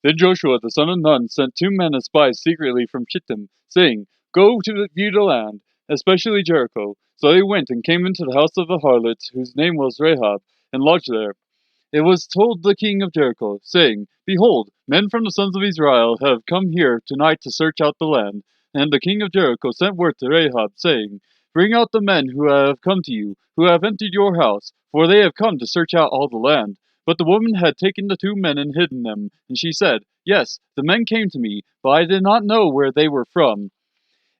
Then Joshua the son of Nun sent 2 men as spies secretly from Shittim, saying, Go to view the land, especially Jericho. So they went and came into the house of the harlot, whose name was Rahab, and lodged there. It was told the king of Jericho, saying, Behold, men from the sons of Israel have come here tonight to search out the land. And the king of Jericho sent word to Rahab, saying, Bring out the men who have come to you, who have entered your house, for they have come to search out all the land. But the woman had taken the 2 men and hidden them, and she said, Yes, the men came to me, but I did not know where they were from.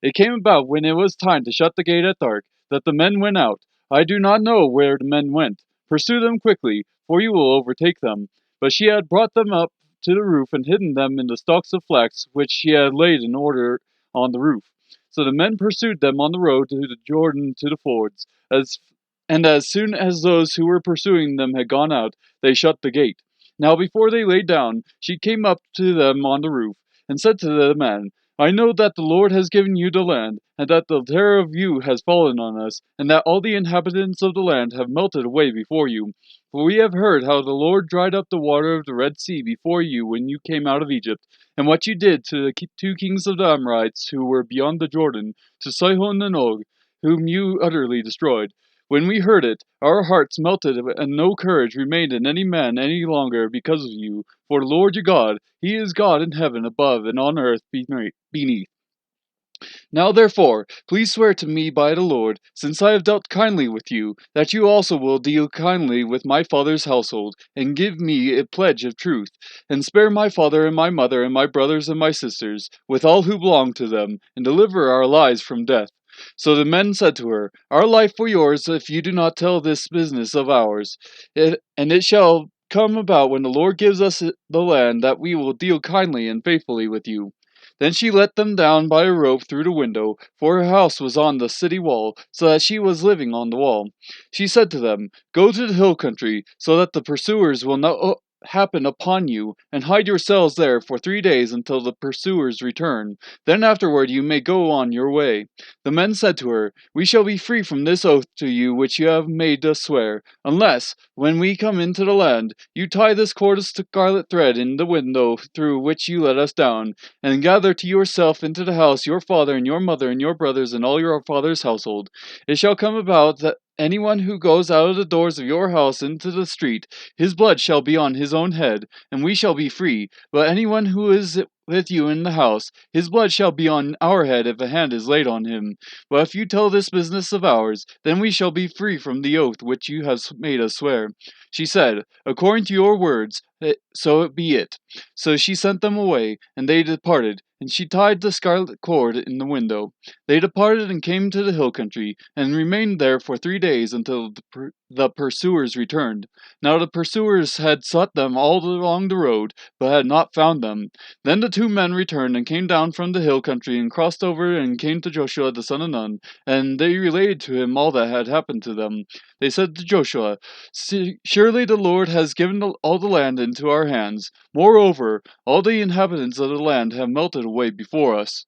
It came about when it was time to shut the gate at dark, that the men went out. I do not know where the men went. Pursue them quickly, for you will overtake them. But she had brought them up to the roof and hidden them in the stalks of flax which she had laid in order on the roof. So the men pursued them on the road to the Jordan to the fords. As soon as those who were pursuing them had gone out, they shut the gate. Now before they lay down, she came up to them on the roof, and said to the men, I know that the Lord has given you the land, and that the terror of you has fallen on us, and that all the inhabitants of the land have melted away before you. For we have heard how the Lord dried up the water of the Red Sea before you when you came out of Egypt, and what you did to the 2 kings of the Amorites who were beyond the Jordan, to Sihon and Og, whom you utterly destroyed. When we heard it, our hearts melted, and no courage remained in any man any longer because of you. For the Lord your God, He is God in heaven above and on earth beneath. Now therefore, please swear to me by the Lord, since I have dealt kindly with you, that you also will deal kindly with my father's household, and give me a pledge of truth, and spare my father and my mother and my brothers and my sisters, with all who belong to them, and deliver our lives from death. So the men said to her, Our life for yours, if you do not tell this business of ours. And it shall come about when the Lord gives us the land, that we will deal kindly and faithfully with you. Then she let them down by a rope through the window, for her house was on the city wall, so that she was living on the wall. She said to them, Go to the hill country, so that the pursuers will not happen upon you, and hide yourselves there for 3 days until the pursuers return. Then afterward you may go on your way. The men said to her, We shall be free from this oath to you which you have made us swear, unless, when we come into the land, you tie this cord of scarlet thread in the window through which you let us down, and gather to yourself into the house your father and your mother and your brothers and all your father's household. It shall come about that anyone who goes out of the doors of your house into the street, his blood shall be on his own head, and we shall be free. But anyone who is with you in the house, his blood shall be on our head if a hand is laid on him. But if you tell this business of ours, then we shall be free from the oath which you have made us swear. She said, According to your words, so it be it. So she sent them away, and they departed, and she tied the scarlet cord in the window. They departed and came to the hill country, and remained there for 3 days until the pursuers returned. Now the pursuers had sought them all along the road, but had not found them. Then the 2 men returned and came down from the hill country and crossed over and came to Joshua the son of Nun, and they related to him all that had happened to them. They said to Joshua, Surely the Lord has given all the land into our hands. Moreover, all the inhabitants of the land have melted away before us.